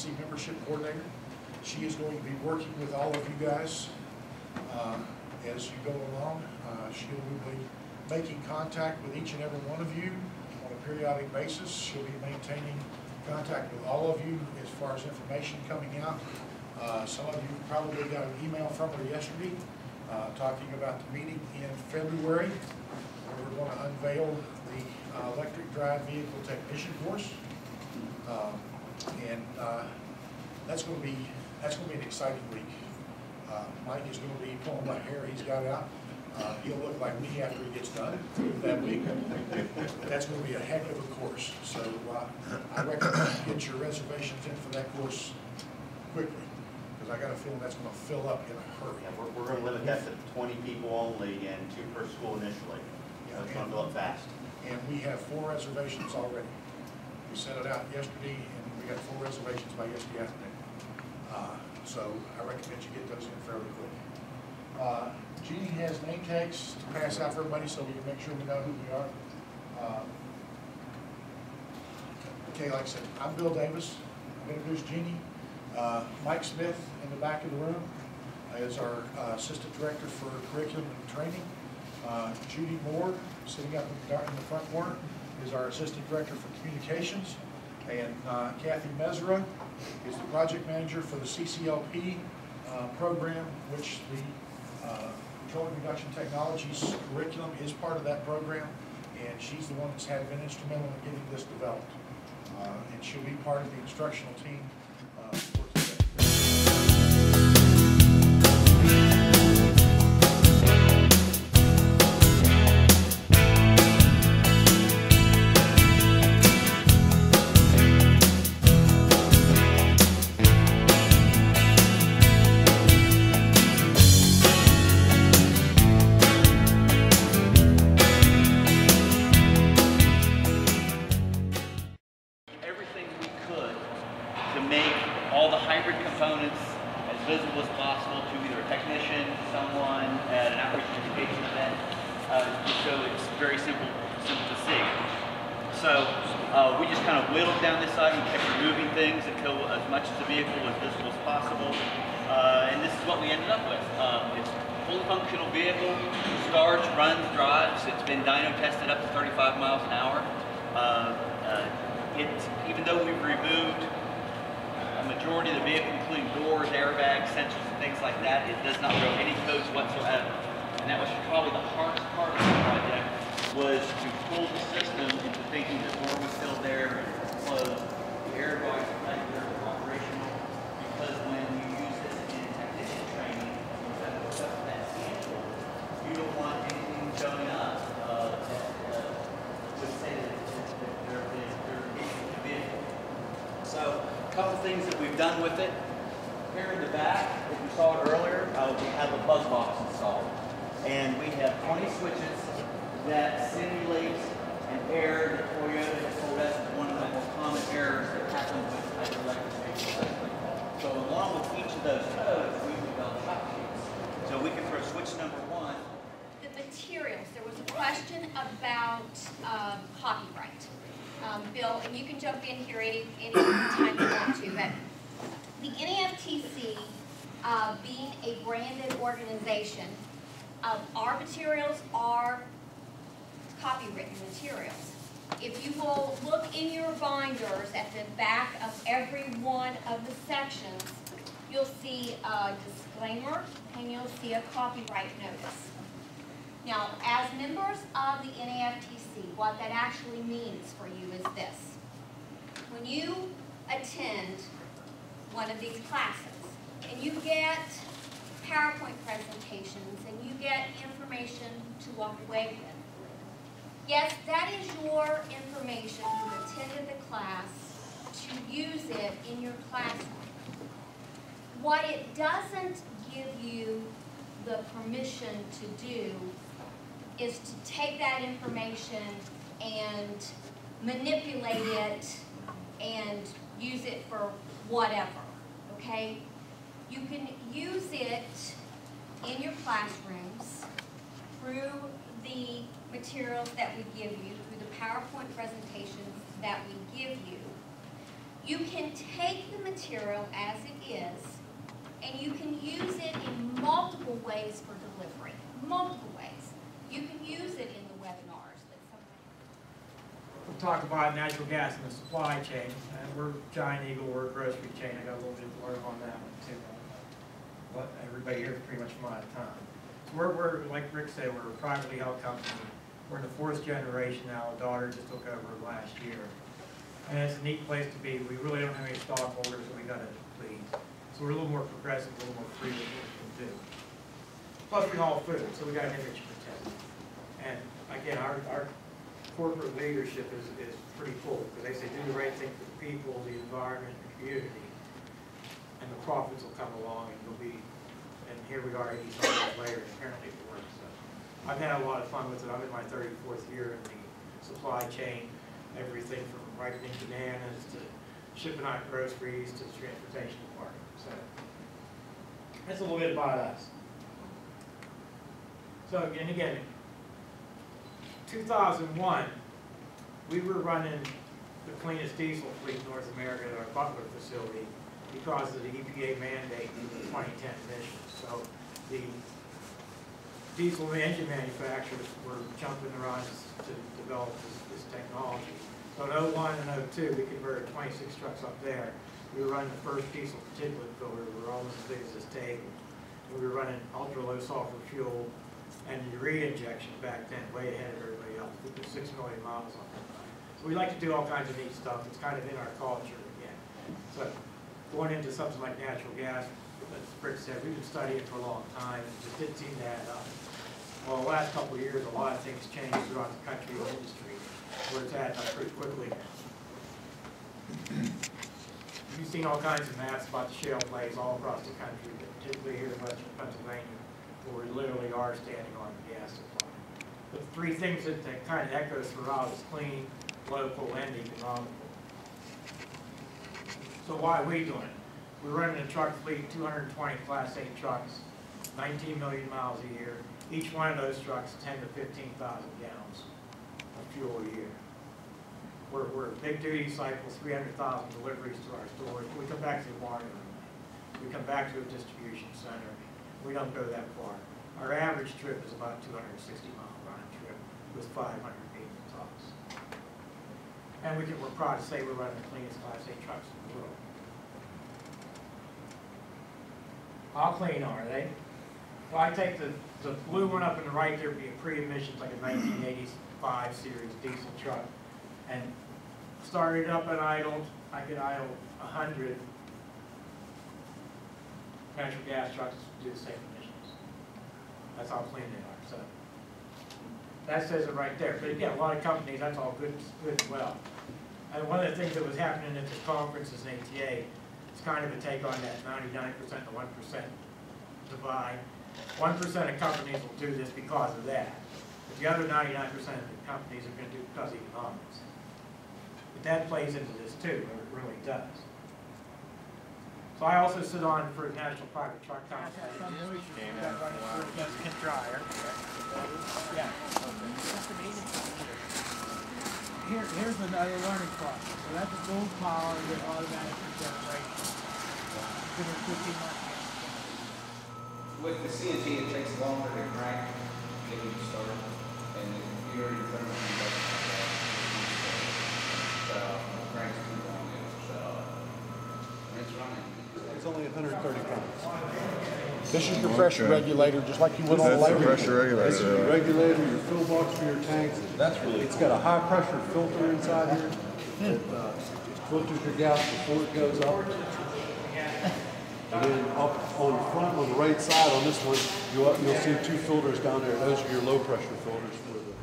Naftc membership coordinator. She is going to be working with all of you guys as you go along. She'll be making contact with each and every one of you on a periodic basis. She'll be maintaining contact with all of you as far as information coming out. Some of you probably got an email from her yesterday talking about the meeting in February where we're going to unveil the electric drive vehicle technician course. That's going to be an exciting week. Mike is going to be pulling my hair he's got out. He'll look like me after he gets done that week. That's going to be a heck of a course. So I recommend you get your reservations in for that course quickly, because I got a feeling that's going to fill up in a hurry. Yeah, we're going to limit that to 20 people only and 2 per school initially. So it's going to fill up fast. And we have 4 reservations already. We sent it out yesterday, and we got 4 reservations by yesterday afternoon. So I recommend you get those in fairly quick. Jeannie has name tags to pass out for everybody so we can make sure we know who we are. Okay, like I said, I'm Bill Davis. I'm going to introduce Jeannie. Mike Smith in the back of the room is our Assistant Director for Curriculum and Training. Judy Moore, sitting up in the front corner, is our Assistant Director for Communications. And Kathy Mesra is the Project Manager for the CCLP program, which the Control and Reduction Technologies curriculum is part of that program, and she's the one that's been instrumental in getting this developed. And she'll be part of the instructional team. Visible as possible to either a technician, someone at an outreach education event, so it's very simple to see. So we just kind of whittled down this side and kept removing things until as much of the vehicle was visible as possible. And this is what we ended up with. It's a fully functional vehicle, starts, runs, drives. It's been dyno tested up to 35 miles an hour. Even though we've removed a majority of the vehicle, including doors, airbags, sensors, and things like that, it does not throw any codes whatsoever. And that was probably the hardest part of the project, was to pull the system into thinking the door was still there and closed, the airbags were right there operational, because when you use this in technician training, instead of hook up to that sample, you don't want anything showing up that would say that there is issues to vehicle. So, a couple things that we've done with it. Here in the back, if you saw it earlier, we have a buzz box installed. And we have 20 switches that simulate an error that Toyota has told us is one of the most common errors that happen with hydroelectric vehicles. So along with each of those codes, we've developed shop sheets. So we can throw switch number 1. The materials. There was a question about copyright. Bill, and you can jump in here any time you want to, but the Naftc, being a branded organization, our materials are copywritten materials. If you will look in your binders at the back of every one of the sections, you'll see a disclaimer and you'll see a copyright notice. Now, as members of the Naftc, what that actually means for you is this. When you attend one of these classes and you get PowerPoint presentations and you get information to walk away with, yes, that is your information. You attended the class to use it in your classroom. What it doesn't give you the permission to do is to take that information and manipulate it and use it for whatever, okay? You can use it in your classrooms through the materials that we give you, through the PowerPoint presentations that we give you. You can take the material as it is, and you can use it in multiple ways for delivery. Multiple ways. You can use it in the webinars that somebody... We'll talk about natural gas in the supply chain. We're Giant Eagle, we're a grocery chain. I got a little bit to learn on that one too. But everybody here is pretty much from out of town. So we're, like Rick said, we're a privately held company. We're in the 4th generation now. A daughter just took over last year. And it's a neat place to be. We really don't have any stockholders that we got to please. So we're a little more progressive, a little more free with what we can do. Plus we haul food, so we got an image to protect. And again, our corporate leadership is pretty cool because they say do the right thing for the people, the environment, the community, and the profits will come along and you'll be, and here we are 80 years later and apparently it works. So I've had a lot of fun with it. I'm in my 34th year in the supply chain, everything from ripening bananas to shipping out groceries to the transportation department. So that's a little bit about us. So again, 2001, we were running the cleanest diesel fleet in North America at our Butler facility because of the EPA mandate in the 2010 emissions. So the diesel engine manufacturers were jumping around to develop this technology. So in 01 and 02, we converted 26 trucks up there. We were running the first diesel particulate filter. We were almost as big as this table. We were running ultra-low sulfur fuel and urea injection back then, way ahead of everybody else. We put 6 million miles on that. So we like to do all kinds of neat stuff. It's kind of in our culture again. So going into something like natural gas, as Rick said, we've been studying it for a long time. It just didn't seem to add up. Well, the last couple of years, a lot of things changed throughout the country and industry, where it's adding up pretty quickly now. You've seen all kinds of maps about the shale plays all across the country, but particularly here in western Pennsylvania, where we literally are standing on the gas supply. The 3 things that kind of echoes throughout is clean, local, and economical. So why are we doing it? We're running a truck fleet, 220 Class 8 trucks, 19 million miles a year. Each one of those trucks, 10 to 15,000 gallons of fuel a year. We're big duty cycle, 300,000 deliveries to our stores. We come back to the barn every night. We come back to a distribution center. We don't go that far. Our average trip is about 260-mile round trip with 500 people tops. And we're proud to say we're running the cleanest Class 8 trucks in the world. How clean are they? Well, I take the blue one up in the right there would be a pre-emissions, like a 1985 series diesel truck. And started up and idled, I could idle 100 natural gas trucks to do the same emissions. That's how clean they are. So that says it right there. But again, a lot of companies, that's all good as well. And one of the things that was happening at this conference is ATA. It's kind of a take on that 99% to 1% divide. 1% of companies will do this because of that. But the other 99% of the companies are going to do it because of economics. But that plays into this too, it really does. So I also sit on for the National Private Truck Conference. Here's another learning process. So that's a gold power with automatic regeneration. Give it 15 months. With the CNT, it takes longer to crank than you start, and the computer in front of you doesn't have that. So the crank's too long, it'll shut off. When it's running, It's only 130 pounds. This is your pressure regulator, just like you would on a That's the labor. pressure regulator. This is your regulator, your fill box for your tanks. That's really It's got a high pressure filter inside here. It filters your gas before it goes up. And then up on the front, on the right side on this one, you'll see 2 filters down there. Those are your low pressure filters for the